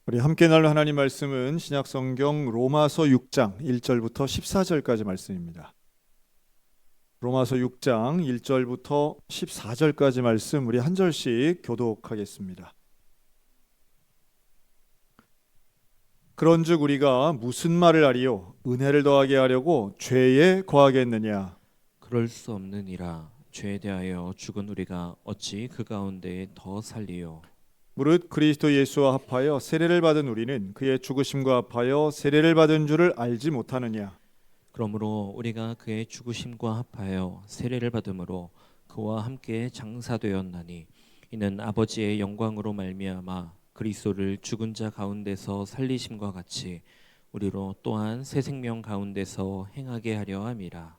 우리 함께 나눌 하나님 말씀은 신약성경 로마서 6장 1절부터 14절까지 말씀입니다. 로마서 6장 1절부터 14절까지 말씀 우리 한 절씩 교독하겠습니다. 그런즉 우리가 무슨 말을 하리요? 은혜를 더하게 하려고 죄에 거하겠느냐? 그럴 수 없느니라. 죄에 대하여 죽은 우리가 어찌 그 가운데 더 살리요? 무릇 그리스도 예수와 합하여 세례를 받은 우리는 그의 죽으심과 합하여 세례를 받은 줄을 알지 못하느냐? 그러므로 우리가 그의 죽으심과 합하여 세례를 받음으로 그와 함께 장사되었나니 이는 아버지의 영광으로 말미암아 그리스도를 죽은 자 가운데서 살리심과 같이 우리로 또한 새 생명 가운데서 행하게 하려 함이라.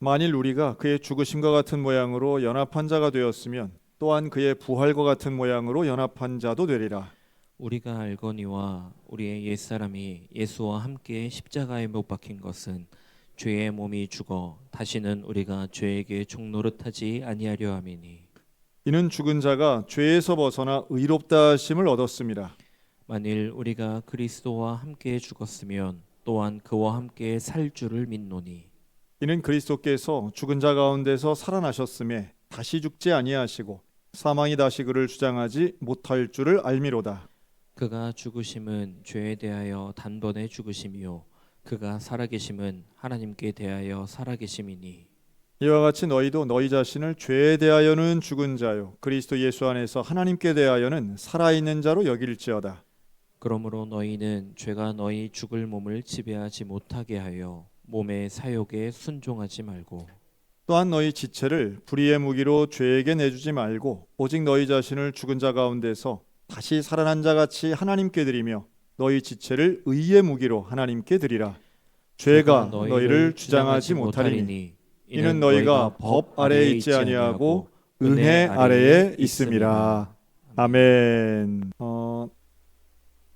만일 우리가 그의 죽으심과 같은 모양으로 연합한 자가 되었으면 또한 그의 부활과 같은 모양으로 연합한 자도 되리라. 우리가 알거니와 우리의 옛사람이 예수와 함께 십자가에 못 박힌 것은 죄의 몸이 죽어 다시는 우리가 죄에게 종노릇하지 아니하려 함이니 이는 죽은 자가 죄에서 벗어나 의롭다 하심을 얻었습니다. 만일 우리가 그리스도와 함께 죽었으면 또한 그와 함께 살 줄을 믿노니 이는 그리스도께서 죽은 자 가운데서 살아나셨음에 다시 죽지 아니하시고 사망이 다시 그를 주장하지 못할 줄을 알미로다. 그가 죽으심은 죄에 대하여 단번에 죽으심이요 그가 살아계심은 하나님께 대하여 살아계심이니 이와 같이 너희도 너희 자신을 죄에 대하여는 죽은 자요 그리스도 예수 안에서 하나님께 대하여는 살아있는 자로 여길지어다. 그러므로 너희는 죄가 너희 죽을 몸을 지배하지 못하게 하여 몸의 사욕에 순종하지 말고 또한 너희 지체를 불의의 무기로 죄에게 내주지 말고 오직 너희 자신을 죽은 자 가운데서 다시 살아난 자 같이 하나님께 드리며 너희 지체를 의의 무기로 하나님께 드리라. 죄가 너희를 주장하지 못하리니 이는 너희가 법 아래에 있지 아니하고 은혜 아래에 있음이라. 아멘.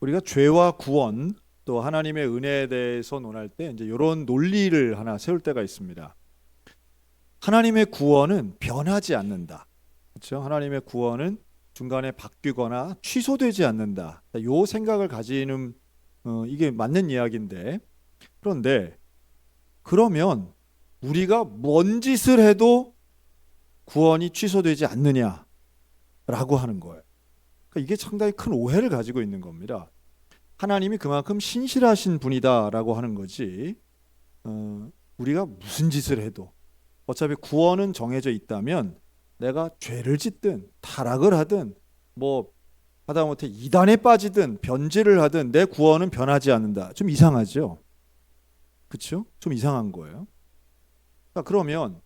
우리가 죄와 구원 또 하나님의 은혜에 대해서 논할 때 이제 이런 논리를 하나 세울 때가 있습니다. 하나님의 구원은 변하지 않는다. 그렇죠? 하나님의 구원은 중간에 바뀌거나 취소되지 않는다. 이 생각을 가지는 이게 맞는 이야기인데 그런데 그러면 우리가 뭔 짓을 해도 구원이 취소되지 않느냐라고 하는 거예요. 그러니까 이게 상당히 큰 오해를 가지고 있는 겁니다. 하나님이 그만큼 신실하신 분이다라고 하는 거지. 우리가 무슨 짓을 해도 어차피 구원은 정해져 있다면 내가 죄를 짓든 타락을 하든 뭐 하다못해 이단에 빠지든 변질을 하든 내 구원은 변하지 않는다. 좀 이상하죠? 그렇죠? 좀 이상한 거예요. 그러면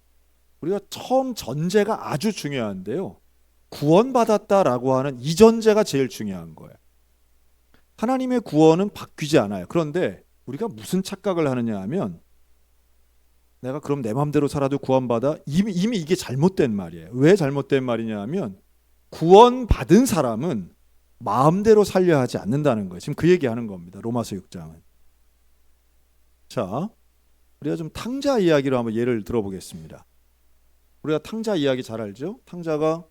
우리가 처음 전제가 아주 중요한데요. 구원받았다라고 하는 이 전제가 제일 중요한 거예요. 하나님의 구원은 바뀌지 않아요. 그런데 우리가 무슨 착각을 하느냐 하면 내가 그럼 내 마음대로 살아도 구원받아? 이미 이게 잘못된 말이에요. 왜 잘못된 말이냐 하면 구원받은 사람은 마음대로 살려야 하지 않는다는 거예요. 지금 그 얘기하는 겁니다. 로마서 6장은. 자, 우리가 좀 탕자 이야기로 한번 예를 들어보겠습니다. 우리가 탕자 이야기 잘 알죠? 탕자가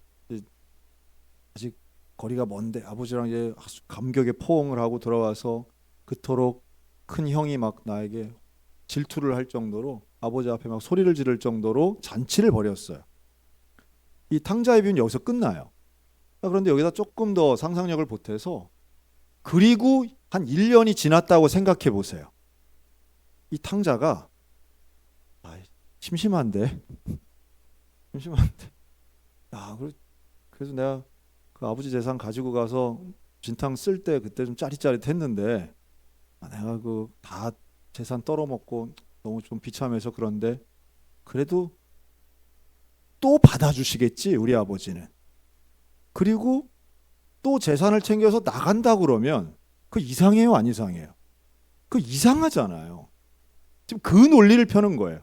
아직 거리가 먼데 아버지랑 이제 감격에 포옹을 하고 돌아와서 그토록 큰 형이 막 나에게 질투를 할 정도로 아버지 앞에 막 소리를 지를 정도로 잔치를 벌였어요. 이 탕자의 비유는 여기서 끝나요. 그런데 여기다 조금 더 상상력을 보태서 그리고 한 1년이 지났다고 생각해 보세요. 이 탕자가 심심한데 그래서 내가 그 아버지 재산 가지고 가서 진탕 쓸 때 그때 좀 짜릿짜릿했는데 내가 그 다 재산 떨어먹고 너무 좀 비참해서 그런데 그래도 또 받아주시겠지 우리 아버지는. 그리고 또 재산을 챙겨서 나간다 그러면 그 이상해요 안 이상해요? 그 이상하잖아요. 지금 그 논리를 펴는 거예요.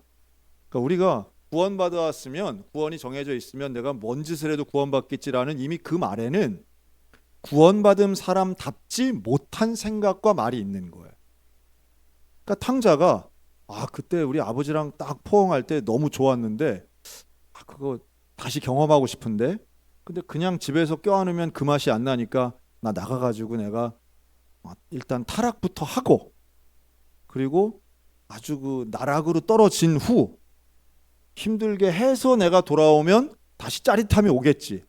그러니까 우리가 구원받았으면 구원이 정해져 있으면 내가 뭔 짓을 해도 구원받겠지라는 이미 그 말에는 구원받은 사람답지 못한 생각과 말이 있는 거예요. 그러니까 탕자가 그때 우리 아버지랑 딱 포옹할 때 너무 좋았는데 그거 다시 경험하고 싶은데 근데 그냥 집에서 껴안으면 그 맛이 안 나니까 나 나가가지고 내가 일단 타락부터 하고, 그리고 아주 그 나락으로 떨어진 후 힘들게 해서 내가 돌아오면 다시 짜릿함이 오겠지.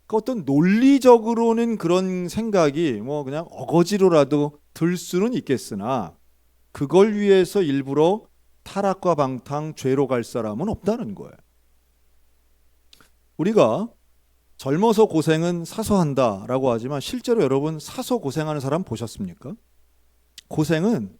그 어떤 논리적으로는 그런 생각이 뭐 그냥 어거지로라도 들 수는 있겠으나, 그걸 위해서 일부러 타락과 방탕, 죄로 갈 사람은 없다는 거예요. 우리가 젊어서 고생은 사서 한다라고 하지만, 실제로 여러분 사서 고생하는 사람 보셨습니까? 고생은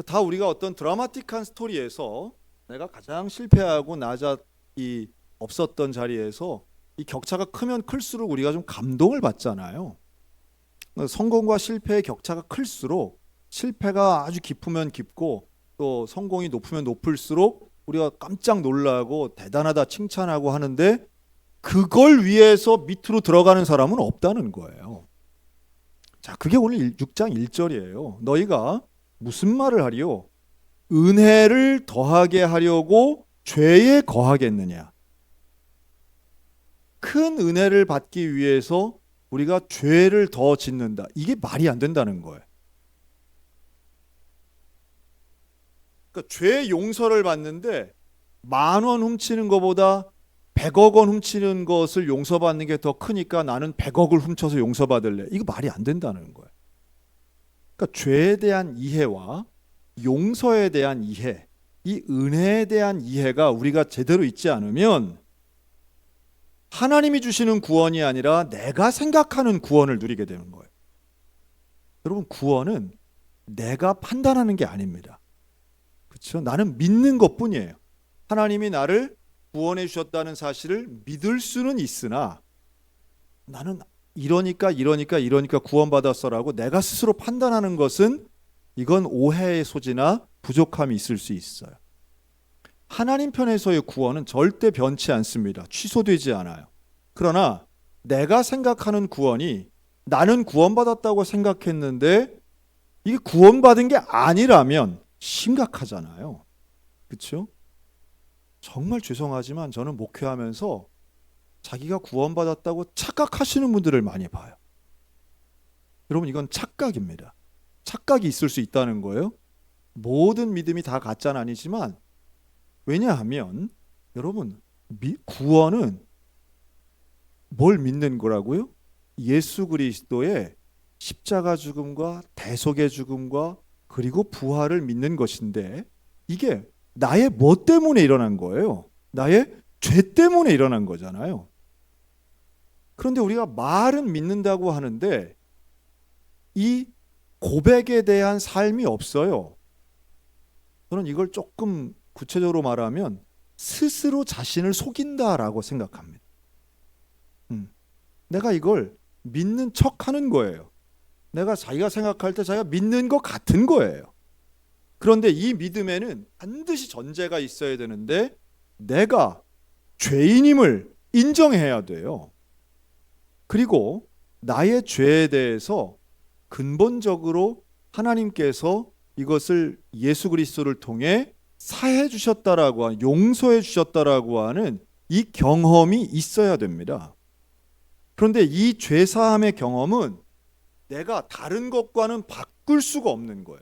다 우리가 어떤 드라마틱한 스토리에서 내가 가장 실패하고 나잣이 없었던 자리에서 이 격차가 크면 클수록 우리가 좀 감동을 받잖아요. 성공과 실패의 격차가 클수록, 실패가 아주 깊으면 깊고 또 성공이 높으면 높을수록 우리가 깜짝 놀라고 대단하다 칭찬하고 하는데, 그걸 위해서 밑으로 들어가는 사람은 없다는 거예요. 자, 그게 오늘 6장 1절이에요. 너희가 무슨 말을 하리요? 은혜를 더하게 하려고 죄에 거하겠느냐? 큰 은혜를 받기 위해서 우리가 죄를 더 짓는다. 이게 말이 안 된다는 거예요. 그러니까 죄 용서를 받는데 10,000원 훔치는 것보다 100억 원 훔치는 것을 용서받는 게 더 크니까 나는 100억을 훔쳐서 용서받을래. 이거 말이 안 된다는 거예요. 그러니까 죄에 대한 이해와 용서에 대한 이해, 이 은혜에 대한 이해가 우리가 제대로 있지 않으면 하나님이 주시는 구원이 아니라 내가 생각하는 구원을 누리게 되는 거예요. 여러분, 구원은 내가 판단하는 게 아닙니다. 그렇죠? 나는 믿는 것뿐이에요. 하나님이 나를 구원해 주셨다는 사실을 믿을 수는 있으나, 나는 이러니까 구원받았어라고 내가 스스로 판단하는 것은, 이건 오해의 소지나 부족함이 있을 수 있어요. 하나님 편에서의 구원은 절대 변치 않습니다. 취소되지 않아요. 그러나 내가 생각하는 구원이, 나는 구원받았다고 생각했는데 이게 구원받은 게 아니라면 심각하잖아요. 그렇죠? 정말 죄송하지만 저는 목회하면서 자기가 구원받았다고 착각하시는 분들을 많이 봐요. 여러분, 이건 착각입니다. 착각이 있을 수 있다는 거예요. 모든 믿음이 다 가짜는 아니지만, 왜냐하면 여러분, 구원은 뭘 믿는 거라고요? 예수 그리스도의 십자가 죽음과 대속의 죽음과 그리고 부활을 믿는 것인데, 이게 나의 뭐 때문에 일어난 거예요? 나의 죄 때문에 일어난 거잖아요. 그런데 우리가 말은 믿는다고 하는데 이 고백에 대한 삶이 없어요. 저는 이걸 조금 구체적으로 말하면 스스로 자신을 속인다라고 생각합니다. 내가 이걸 믿는 척하는 거예요. 내가 자기가 생각할 때 자기가 믿는 것 같은 거예요. 그런데 이 믿음에는 반드시 전제가 있어야 되는데, 내가 죄인임을 인정해야 돼요. 그리고 나의 죄에 대해서 근본적으로 하나님께서 이것을 예수 그리스도를 통해 사해 주셨다라고 하는, 용서해 주셨다라고 하는 이 경험이 있어야 됩니다. 그런데 이 죄 사함의 경험은 내가 다른 것과는 바꿀 수가 없는 거예요.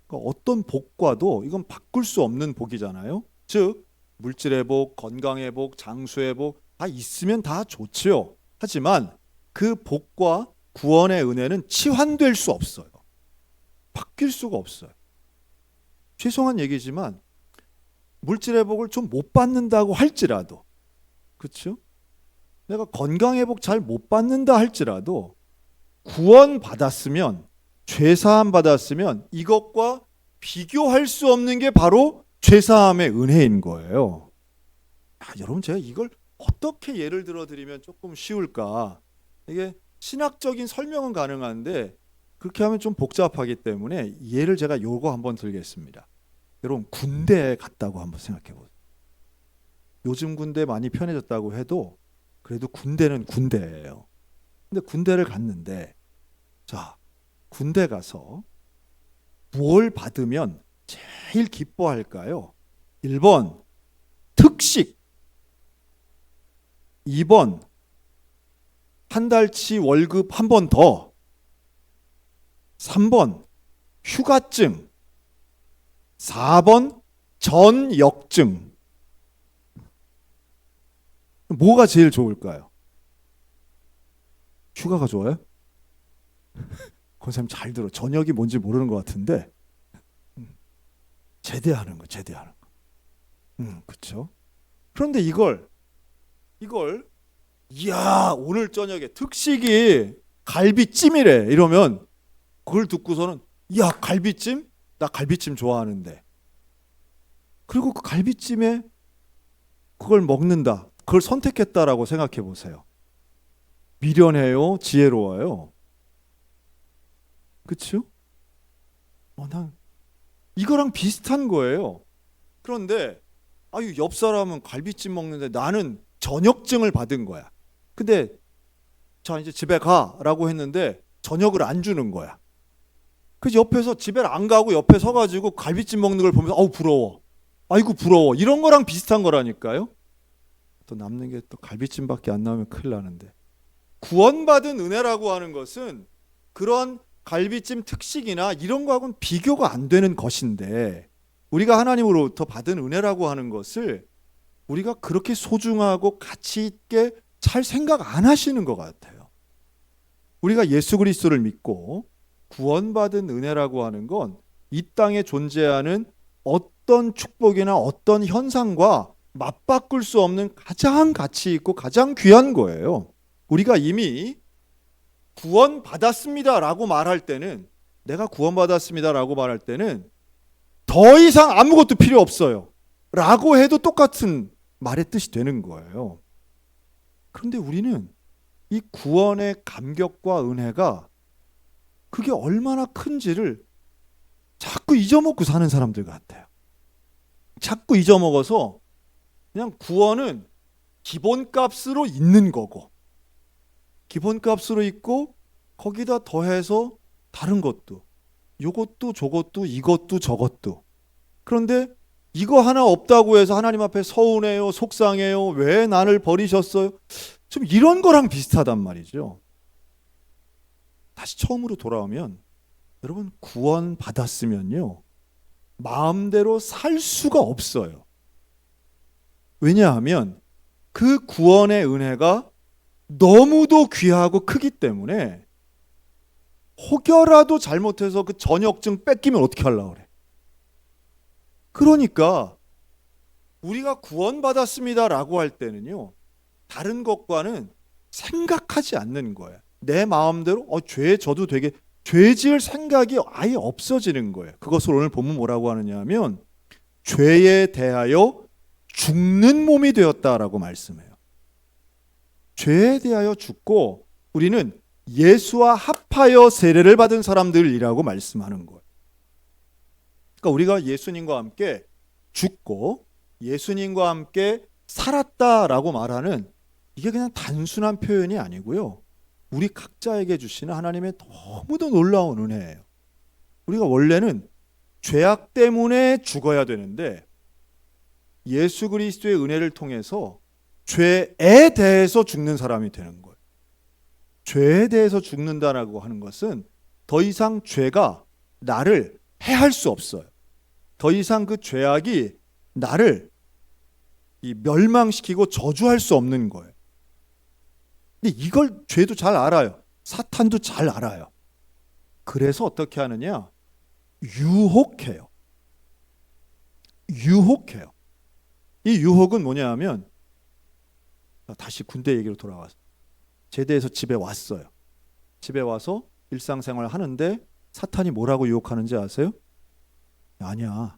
그러니까 어떤 복과도 이건 바꿀 수 없는 복이잖아요. 즉 물질의 복, 건강의 복, 장수의 복 다 있으면 다 좋지요. 하지만 그 복과 구원의 은혜는 치환될 수 없어요. 바뀔 수가 없어요. 죄송한 얘기지만 물질의 복을 좀 못 받는다고 할지라도, 그렇죠? 내가 건강의 복 잘 못 받는다 할지라도 구원 받았으면, 죄사함 받았으면 이것과 비교할 수 없는 게 바로 죄사함의 은혜인 거예요. 여러분, 제가 이걸 어떻게 예를 들어 드리면 조금 쉬울까? 이게 신학적인 설명은 가능한데 그렇게 하면 좀 복잡하기 때문에 예를 제가 요거 한번 들겠습니다. 여러분, 군대에 갔다고 한번 생각해 보세요. 요즘 군대 많이 편해졌다고 해도 그래도 군대는 군대예요. 근데 군대를 갔는데, 자, 군대 가서 뭘 받으면 제일 기뻐할까요? 1번 특식, 2번 한 달치 월급 한 번 더. 3번 휴가증. 4번 전역증. 뭐가 제일 좋을까요? 휴가가 좋아요? 권사님 잘 들어. 전역이 뭔지 모르는 것 같은데 제대하는 거. 그렇죠? 그런데 이걸 이야 오늘 저녁에 특식이 갈비찜이래 이러면 그걸 듣고서는 야 갈비찜? 나 갈비찜 좋아하는데. 그리고 그 갈비찜에 그걸 먹는다. 그걸 선택했다라고 생각해 보세요. 미련해요? 지혜로워요? 그렇죠? 난 이거랑 비슷한 거예요. 그런데 아유 옆 사람은 갈비찜 먹는데 나는 저녁증을 받은 거야. 근데 자 이제 집에 가라고 했는데 저녁을 안 주는 거야. 그래서 옆에서 집에 안 가고 옆에 서가지고 갈비찜 먹는 걸 보면서 아우 부러워. 아이고 부러워. 이런 거랑 비슷한 거라니까요. 또 남는 게 또 갈비찜밖에 안 나오면 큰일 나는데. 구원받은 은혜라고 하는 것은 그런 갈비찜 특식이나 이런 거하고는 비교가 안 되는 것인데 우리가 하나님으로부터 받은 은혜라고 하는 것을 우리가 그렇게 소중하고 가치 있게 잘 생각 안 하시는 것 같아요. 우리가 예수 그리스도를 믿고 구원받은 은혜라고 하는 건 이 땅에 존재하는 어떤 축복이나 어떤 현상과 맞바꿀 수 없는 가장 가치 있고 가장 귀한 거예요. 우리가 이미 구원받았습니다라고 말할 때는 내가 구원받았습니다라고 말할 때는 더 이상 아무것도 필요 없어요 라고 해도 똑같은 말의 뜻이 되는 거예요. 그런데 우리는 이 구원의 감격과 은혜가 그게 얼마나 큰지를 자꾸 잊어먹고 사는 사람들 같아요. 자꾸 잊어먹어서 그냥 구원은 기본값으로 있는 거고 기본값으로 있고 거기다 더해서 다른 것도 요것도 저것도 이것도 저것도. 그런데 이거 하나 없다고 해서 하나님 앞에 서운해요, 속상해요, 왜 나를 버리셨어요? 좀 이런 거랑 비슷하단 말이죠. 다시 처음으로 돌아오면 여러분 구원 받았으면요 마음대로 살 수가 없어요. 왜냐하면 그 구원의 은혜가 너무도 귀하고 크기 때문에 혹여라도 잘못해서 그 전역증 뺏기면 어떻게 하려고 그래. 그러니까 우리가 구원받았습니다라고 할 때는요 다른 것과는 생각하지 않는 거예요. 내 마음대로 죄 져도 되게 죄 지을 생각이 아예 없어지는 거예요. 그것을 오늘 본문 뭐라고 하느냐 하면 죄에 대하여 죽는 몸이 되었다라고 말씀해요. 죄에 대하여 죽고 우리는 예수와 합하여 세례를 받은 사람들이라고 말씀하는 거예요. 그러니까 우리가 예수님과 함께 죽고 예수님과 함께 살았다라고 말하는 이게 그냥 단순한 표현이 아니고요. 우리 각자에게 주시는 하나님의 너무도 놀라운 은혜예요. 우리가 원래는 죄악 때문에 죽어야 되는데 예수 그리스도의 은혜를 통해서 죄에 대해서 죽는 사람이 되는 거예요. 죄에 대해서 죽는다라고 하는 것은 더 이상 죄가 나를 해할 수 없어요. 더 이상 그 죄악이 나를 멸망시키고 저주할 수 없는 거예요. 근데 이걸 죄도 잘 알아요. 사탄도 잘 알아요. 그래서 어떻게 하느냐? 유혹해요. 유혹해요. 이 유혹은 뭐냐 하면 다시 군대 얘기로 돌아와서 제대해서 집에 왔어요. 집에 와서 일상생활 하는데 사탄이 뭐라고 유혹하는지 아세요? 아니야.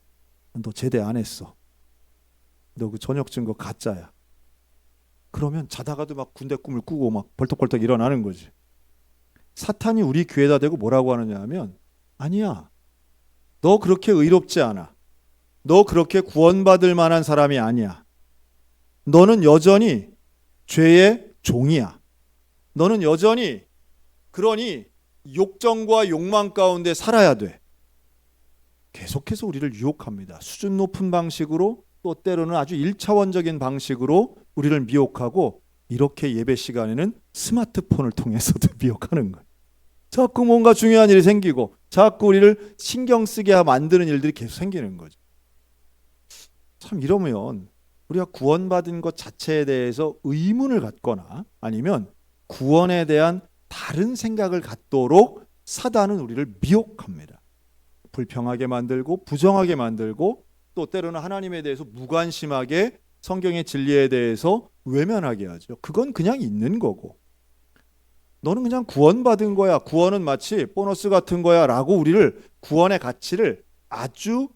너 제대 안 했어. 너 그 전역 증거 가짜야. 그러면 자다가도 막 군대 꿈을 꾸고 막 벌떡벌떡 일어나는 거지. 사탄이 우리 귀에다 대고 뭐라고 하느냐 하면 아니야. 너 그렇게 의롭지 않아. 너 그렇게 구원받을 만한 사람이 아니야. 너는 여전히 죄의 종이야. 너는 여전히 그러니 욕정과 욕망 가운데 살아야 돼. 계속해서 우리를 유혹합니다. 수준 높은 방식으로 또 때로는 아주 1차원적인 방식으로 우리를 미혹하고 이렇게 예배 시간에는 스마트폰을 통해서도 미혹하는 거예요. 자꾸 뭔가 중요한 일이 생기고 자꾸 우리를 신경 쓰게 만드는 일들이 계속 생기는 거죠. 참 이러면 우리가 구원받은 것 자체에 대해서 의문을 갖거나 아니면 구원에 대한 다른 생각을 갖도록 사단은 우리를 미혹합니다. 불평하게 만들고 부정하게 만들고 또 때로는 하나님에 대해서 무관심하게 성경의 진리에 대해서 외면하게 하죠. 그건 그냥 있는 거고 너는 그냥 구원받은 거야. 구원은 마치 보너스 같은 거야 라고 우리를 구원의 가치를 아주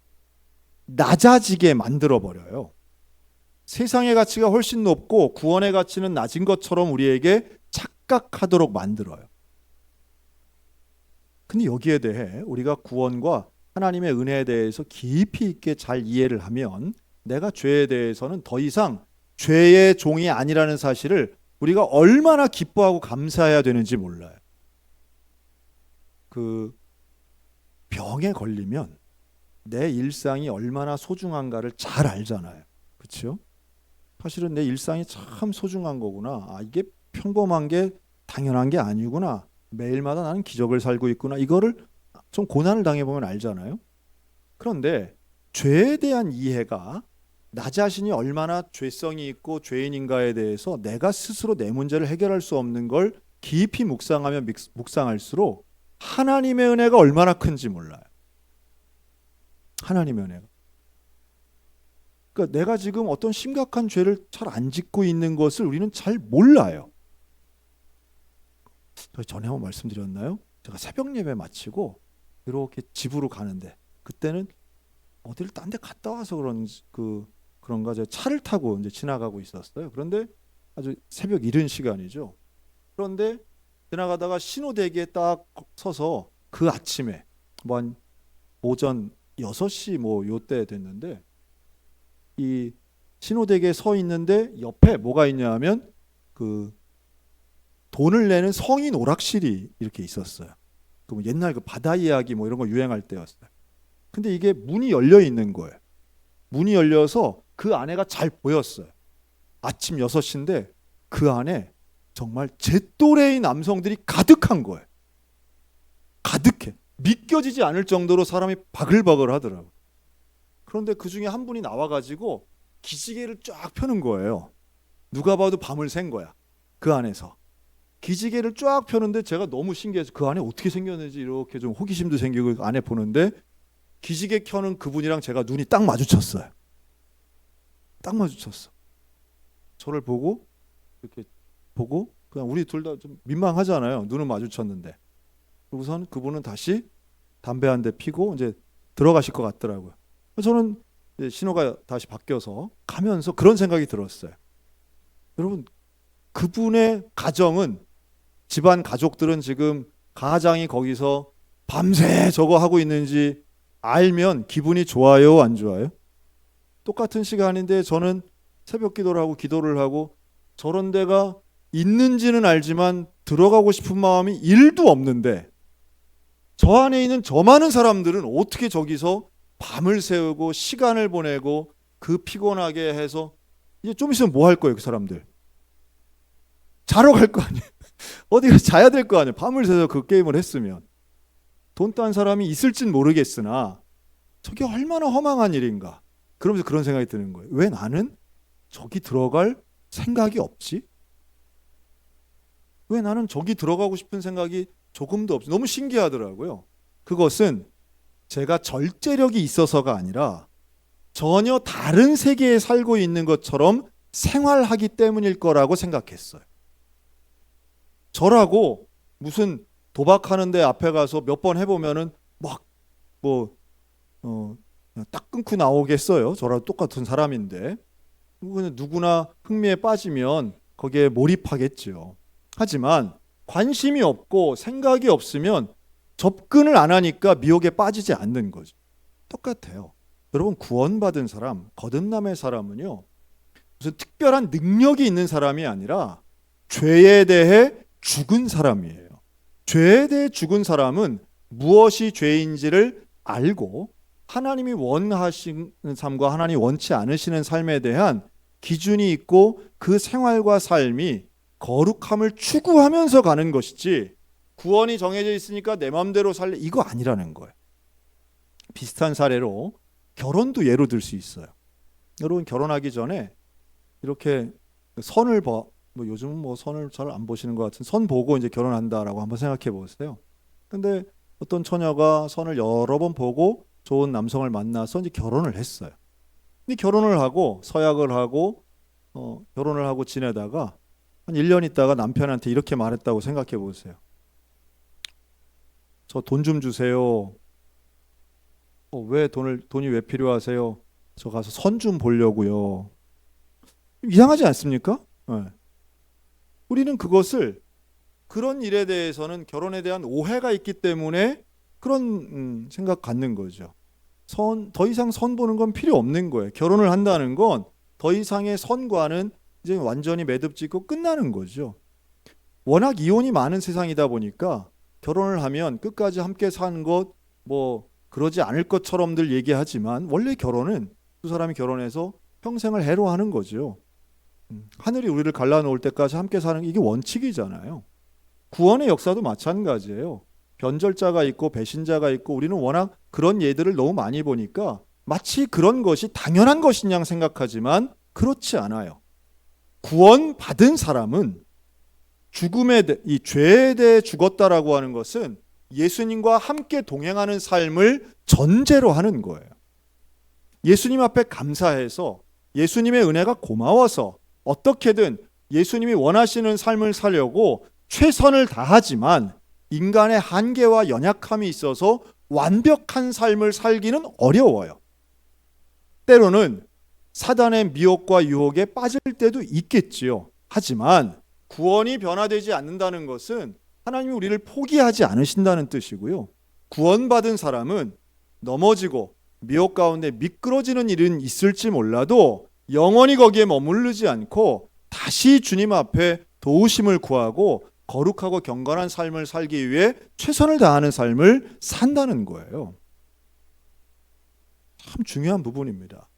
낮아지게 만들어버려요. 세상의 가치가 훨씬 높고 구원의 가치는 낮은 것처럼 우리에게 착각하도록 만들어요. 근데 여기에 대해 우리가 구원과 하나님의 은혜에 대해서 깊이 있게 잘 이해를 하면 내가 죄에 대해서는 더 이상 죄의 종이 아니라는 사실을 우리가 얼마나 기뻐하고 감사해야 되는지 몰라요. 그 병에 걸리면 내 일상이 얼마나 소중한가를 잘 알잖아요. 그렇죠? 사실은 내 일상이 참 소중한 거구나. 아, 이게 평범한 게 당연한 게 아니구나. 매일마다 나는 기적을 살고 있구나. 이거를 좀 고난을 당해보면 알잖아요. 그런데 죄에 대한 이해가 나 자신이 얼마나 죄성이 있고 죄인인가에 대해서 내가 스스로 내 문제를 해결할 수 없는 걸 깊이 묵상하면 묵상할수록 하나님의 은혜가 얼마나 큰지 몰라요. 하나님의 은혜가. 그러니까 내가 지금 어떤 심각한 죄를 잘 안 짓고 있는 것을 우리는 잘 몰라요. 저 전에 한번 말씀드렸나요? 제가 새벽 예배 마치고 이렇게 집으로 가는데 그때는 어디를 딴 데 갔다 와서 그런가 제가 차를 타고 이제 지나가고 있었어요. 그런데 아주 새벽 이른 시간이죠. 그런데 지나가다가 신호대기에 딱 서서 그 아침에 뭐 한 오전 6시 뭐 요때 됐는데 이 신호대기에 서 있는데 옆에 뭐가 있냐 하면 그 돈을 내는 성인 오락실이 이렇게 있었어요. 그 옛날 그 바다 이야기 뭐 이런 거 유행할 때였어요. 근데 이게 문이 열려 있는 거예요. 문이 열려서 그 안에가 잘 보였어요. 아침 6시인데 그 안에 정말 제 또래의 남성들이 가득한 거예요. 가득해. 믿겨지지 않을 정도로 사람이 바글바글 하더라고요. 그런데 그 중에 한 분이 나와가지고 기지개를 쫙 펴는 거예요. 누가 봐도 밤을 샌 거야. 그 안에서. 기지개를 쫙 펴는데 제가 너무 신기해서 그 안에 어떻게 생겼는지 이렇게 좀 호기심도 생기고 그 안에 보는데 기지개 켜는 그분이랑 제가 눈이 딱 마주쳤어요. 딱 마주쳤어. 저를 보고 이렇게 보고 그냥 우리 둘 다 좀 민망하잖아요. 눈을 마주쳤는데. 우선 그분은 다시 담배 한 대 피고 이제 들어가실 것 같더라고요. 저는 이제 신호가 다시 바뀌어서 가면서 그런 생각이 들었어요. 여러분 그분의 가정은 집안 가족들은 지금 가장이 거기서 밤새 저거 하고 있는지 알면 기분이 좋아요, 안 좋아요? 똑같은 시간인데 저는 새벽 기도를 하고 저런 데가 있는지는 알지만 들어가고 싶은 마음이 1도 없는데 저 안에 있는 저 많은 사람들은 어떻게 저기서 밤을 새우고 시간을 보내고 그 피곤하게 해서 이제 좀 있으면 뭐 할 거예요, 그 사람들? 자러 갈 거 아니에요. 어디 가서 자야 될 거 아니에요. 밤을 새서 그 게임을 했으면. 돈 딴 사람이 있을진 모르겠으나 저게 얼마나 허망한 일인가. 그러면서 그런 생각이 드는 거예요. 왜 나는 저기 들어갈 생각이 없지? 왜 나는 저기 들어가고 싶은 생각이 조금도 없지? 너무 신기하더라고요. 그것은 제가 절제력이 있어서가 아니라 전혀 다른 세계에 살고 있는 것처럼 생활하기 때문일 거라고 생각했어요. 저라고 무슨 도박하는데 앞에 가서 몇 번 해보면은 막 딱 끊고 나오겠어요. 저랑 똑같은 사람인데 누구나 흥미에 빠지면 거기에 몰입하겠죠. 하지만 관심이 없고 생각이 없으면 접근을 안 하니까 미혹에 빠지지 않는 거죠. 똑같아요. 여러분 구원받은 사람, 거듭남의 사람은요 무슨 특별한 능력이 있는 사람이 아니라 죄에 대해 죽은 사람이에요. 죄에 대해 죽은 사람은 무엇이 죄인지를 알고 하나님이 원하시는 삶과 하나님이 원치 않으시는 삶에 대한 기준이 있고 그 생활과 삶이 거룩함을 추구하면서 가는 것이지 구원이 정해져 있으니까 내 마음대로 살래 이거 아니라는 거예요. 비슷한 사례로 결혼도 예로 들 수 있어요. 여러분 결혼하기 전에 이렇게 선을 봐, 뭐 요즘은 뭐 선을 잘 안 보시는 것 같은 선 보고 이제 결혼한다라고 한번 생각해 보세요. 근데 어떤 처녀가 선을 여러 번 보고 좋은 남성을 만나서 이제 결혼을 했어요. 근데 결혼을 하고 서약을 하고 결혼을 하고 지내다가 한 1년 있다가 남편한테 이렇게 말했다고 생각해 보세요. 저 돈 좀 주세요. 왜 돈이 왜 필요하세요? 저 가서 선 좀 보려고요. 이상하지 않습니까? 네. 우리는 그런 일에 대해서는 결혼에 대한 오해가 있기 때문에 그런 생각 갖는 거죠. 더 이상 선 보는 건 필요 없는 거예요. 결혼을 한다는 건 더 이상의 선과는 이제 완전히 매듭 짓고 끝나는 거죠. 워낙 이혼이 많은 세상이다 보니까 결혼을 하면 끝까지 함께 사는 것 뭐 그러지 않을 것처럼들 얘기하지만 원래 결혼은 두 사람이 결혼해서 평생을 해로하는 거죠. 하늘이 우리를 갈라놓을 때까지 함께 사는 이게 원칙이잖아요. 구원의 역사도 마찬가지예요. 변절자가 있고 배신자가 있고 우리는 워낙 그런 예들을 너무 많이 보니까 마치 그런 것이 당연한 것인 양 생각하지만 그렇지 않아요. 구원받은 사람은 이 죄에 대해 죽었다라고 하는 것은 예수님과 함께 동행하는 삶을 전제로 하는 거예요. 예수님 앞에 감사해서 예수님의 은혜가 고마워서 어떻게든 예수님이 원하시는 삶을 살려고 최선을 다하지만 인간의 한계와 연약함이 있어서 완벽한 삶을 살기는 어려워요. 때로는 사단의 미혹과 유혹에 빠질 때도 있겠지요. 하지만 구원이 변화되지 않는다는 것은 하나님이 우리를 포기하지 않으신다는 뜻이고요. 구원받은 사람은 넘어지고 미혹 가운데 미끄러지는 일은 있을지 몰라도 영원히 거기에 머무르지 않고 다시 주님 앞에 도우심을 구하고 거룩하고 경건한 삶을 살기 위해 최선을 다하는 삶을 산다는 거예요. 참 중요한 부분입니다.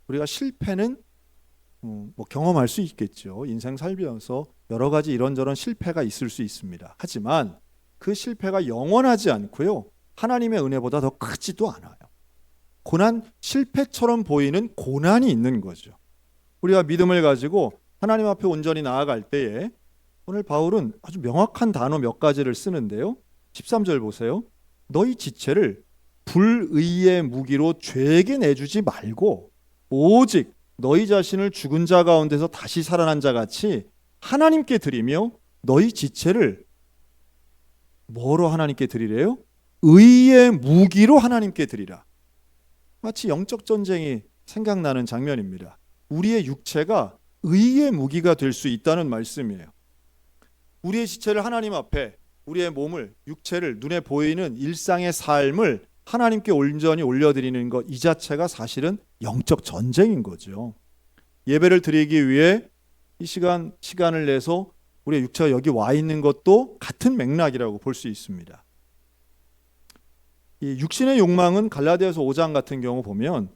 우리가 실패는 뭐 경험할 수 있겠죠. 인생 살면서 여러 가지 이런저런 실패가 있을 수 있습니다. 하지만 그 실패가 영원하지 않고요. 하나님의 은혜보다 더 크지도 않아요. 실패처럼 보이는 고난이 있는 거죠. 우리가 믿음을 가지고 하나님 앞에 온전히 나아갈 때에 오늘 바울은 아주 명확한 단어 몇 가지를 쓰는데요. 13절 보세요. 너희 지체를 불의의 무기로 죄에게 내주지 말고 오직 너희 자신을 죽은 자 가운데서 다시 살아난 자 같이 하나님께 드리며 너희 지체를 뭐로 하나님께 드리래요? 의의 무기로 하나님께 드리라. 마치 영적 전쟁이 생각나는 장면입니다. 우리의 육체가 의의 무기가 될 수 있다는 말씀이에요. 우리의 지체를 하나님 앞에 우리의 몸을 육체를 눈에 보이는 일상의 삶을 하나님께 온전히 올려드리는 것 이 자체가 사실은 영적 전쟁인 거죠. 예배를 드리기 위해 이 시간을 내서 우리의 육체가 여기 와 있는 것도 같은 맥락이라고 볼 수 있습니다. 이 육신의 욕망은 갈라디아서 5장 같은 경우 보면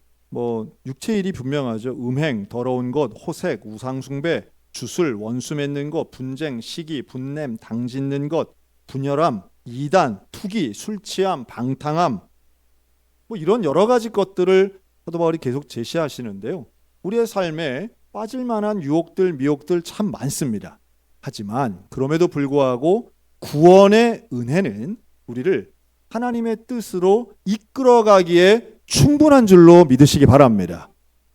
육체 일이 분명하죠. 음행, 더러운 것, 호색, 우상숭배, 주술, 원수 맺는 것, 분쟁, 시기, 분냄, 당짓는 것, 분열함, 이단, 투기, 술취함, 방탕함 이런 여러 가지 것들을 사도 바울이 계속 제시하시는데요. 우리의 삶에 빠질 만한 유혹들, 미혹들 참 많습니다. 하지만 그럼에도 불구하고 구원의 은혜는 우리를 하나님의 뜻으로 이끌어가기에 충분한 줄로 믿으시기 바랍니다.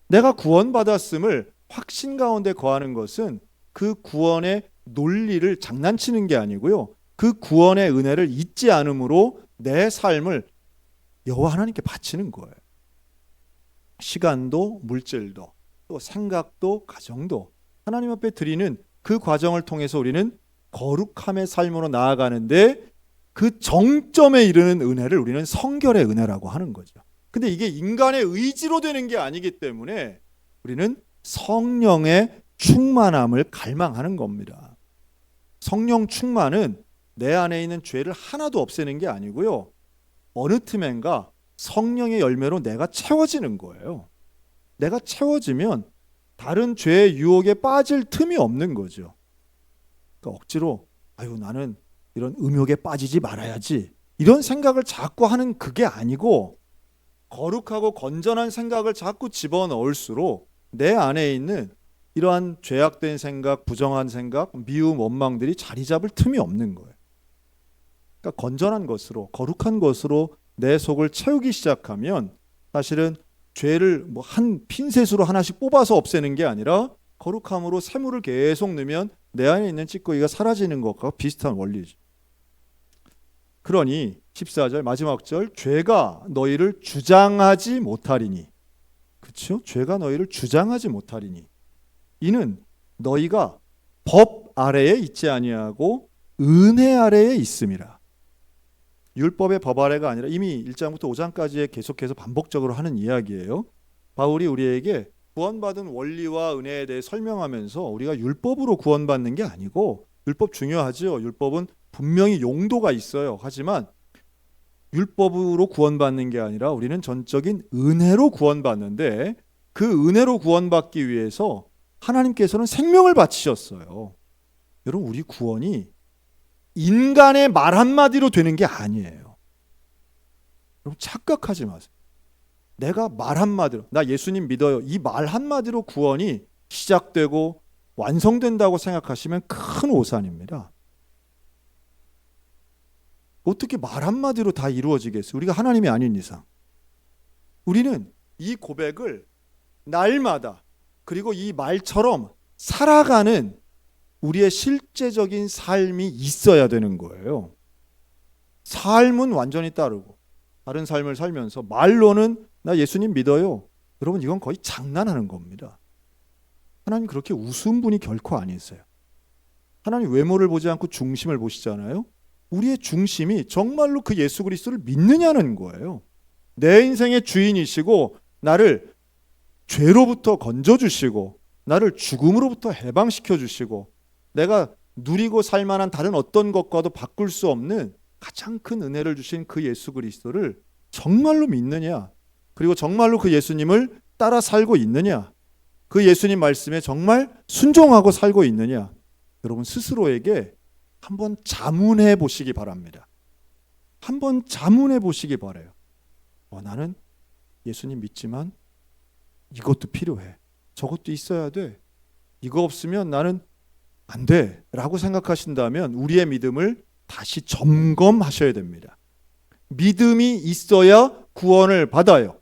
내가 구원받았음을 확신 가운데 거하는 것은 그 구원의 논리를 장난치는 게 아니고요. 그 구원의 은혜를 잊지 않음으로 내 삶을 여호와 하나님께 바치는 거예요. 시간도 물질도 또 생각도 가정도 하나님 앞에 드리는 그 과정을 통해서 우리는 거룩함의 삶으로 나아가는데 그 정점에 이르는 은혜를 우리는 성결의 은혜라고 하는 거죠. 근데 이게 인간의 의지로 되는 게 아니기 때문에 우리는 성령의 충만함을 갈망하는 겁니다. 성령 충만은 내 안에 있는 죄를 하나도 없애는 게 아니고요. 어느 틈엔가 성령의 열매로 내가 채워지는 거예요. 내가 채워지면 다른 죄의 유혹에 빠질 틈이 없는 거죠. 그러니까 억지로 나는 이런 음욕에 빠지지 말아야지 이런 생각을 자꾸 하는 그게 아니고, 거룩하고 건전한 생각을 자꾸 집어넣을수록 내 안에 있는 이러한 죄악된 생각, 부정한 생각, 미움, 원망들이 자리 잡을 틈이 없는 거예요. 그러니까 건전한 것으로, 거룩한 것으로 내 속을 채우기 시작하면 사실은 죄를 한 핀셋으로 하나씩 뽑아서 없애는 게 아니라 거룩함으로 샘물을 계속 넣으면 내 안에 있는 찌꺼기가 사라지는 것과 비슷한 원리죠. 그러니 14절 마지막 절, 죄가 너희를 주장하지 못하리니. 그렇죠? 죄가 너희를 주장하지 못하리니 이는 너희가 법 아래에 있지 아니하고 은혜 아래에 있음이라. 율법의 법 아래가 아니라 이미 1장부터 5장까지에 계속해서 반복적으로 하는 이야기예요. 바울이 우리에게 구원받은 원리와 은혜에 대해 설명하면서 우리가 율법으로 구원받는 게 아니고, 율법 중요하죠. 율법은 분명히 용도가 있어요. 하지만 율법으로 구원받는 게 아니라 우리는 전적인 은혜로 구원받는데, 그 은혜로 구원받기 위해서 하나님께서는 생명을 바치셨어요. 여러분, 우리 구원이 인간의 말 한마디로 되는 게 아니에요. 여러분, 착각하지 마세요. 내가 말 한마디로, 나 예수님 믿어요, 이 말 한마디로 구원이 시작되고 완성된다고 생각하시면 큰 오산입니다. 어떻게 말 한마디로 다 이루어지겠어요? 우리가 하나님이 아닌 이상. 우리는 이 고백을 날마다, 그리고 이 말처럼 살아가는 우리의 실제적인 삶이 있어야 되는 거예요. 삶은 완전히 따르고 다른 삶을 살면서 말로는 나 예수님 믿어요, 여러분, 이건 거의 장난하는 겁니다. 하나님 그렇게 우스운 분이 결코 아니세요. 하나님 외모를 보지 않고 중심을 보시잖아요. 우리의 중심이 정말로 그 예수 그리스도를 믿느냐는 거예요. 내 인생의 주인이시고 나를 죄로부터 건져주시고 나를 죽음으로부터 해방시켜주시고 내가 누리고 살만한 다른 어떤 것과도 바꿀 수 없는 가장 큰 은혜를 주신 그 예수 그리스도를 정말로 믿느냐, 그리고 정말로 그 예수님을 따라 살고 있느냐, 그 예수님 말씀에 정말 순종하고 살고 있느냐, 여러분 스스로에게 한번 자문해 보시기 바랍니다. 한번 자문해 보시기 바라요. 나는 예수님 믿지만 이것도 필요해, 저것도 있어야 돼, 이거 없으면 나는 안 돼 라고 생각하신다면 우리의 믿음을 다시 점검하셔야 됩니다. 믿음이 있어야 구원을 받아요.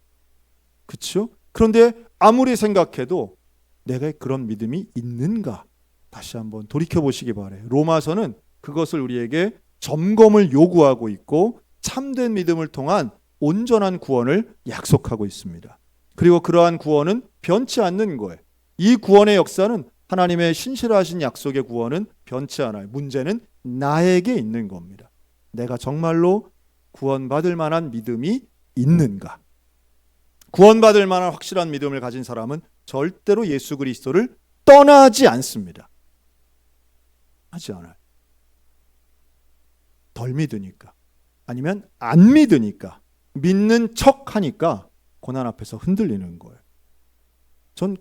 그렇죠? 그런데 아무리 생각해도 내가 그런 믿음이 있는가, 다시 한번 돌이켜보시기 바라요. 로마서는 그것을 우리에게 점검을 요구하고 있고 참된 믿음을 통한 온전한 구원을 약속하고 있습니다. 그리고 그러한 구원은 변치 않는 거예요. 이 구원의 역사는, 하나님의 신실하신 약속의 구원은 변치 않아요. 문제는 나에게 있는 겁니다. 내가 정말로 구원받을 만한 믿음이 있는가? 구원받을 만한 확실한 믿음을 가진 사람은 절대로 예수 그리스도를 떠나지 않습니다. 하지 않아요. 덜 믿으니까, 아니면 안 믿으니까, 믿는 척 하니까 고난 앞에서 흔들리는 거예요. 전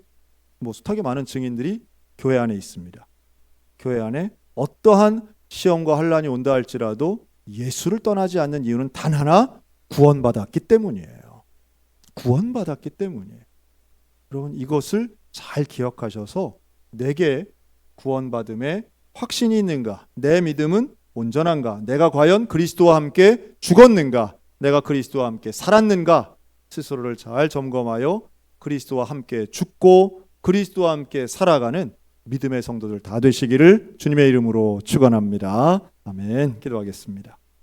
숱하게 많은 증인들이 교회 안에 있습니다. 교회 안에 어떠한 시험과 환난이 온다 할지라도 예수를 떠나지 않는 이유는 단 하나, 구원받았기 때문이에요. 구원받았기 때문이에요. 여러분, 이것을 잘 기억하셔서 내게 구원받음에 확신이 있는가, 내 믿음은 온전한가, 내가 과연 그리스도와 함께 죽었는가, 내가 그리스도와 함께 살았는가, 스스로를 잘 점검하여 그리스도와 함께 죽고 그리스도와 함께 살아가는 믿음의 성도들 다 되시기를 주님의 이름으로 축원합니다. 아멘. 기도하겠습니다.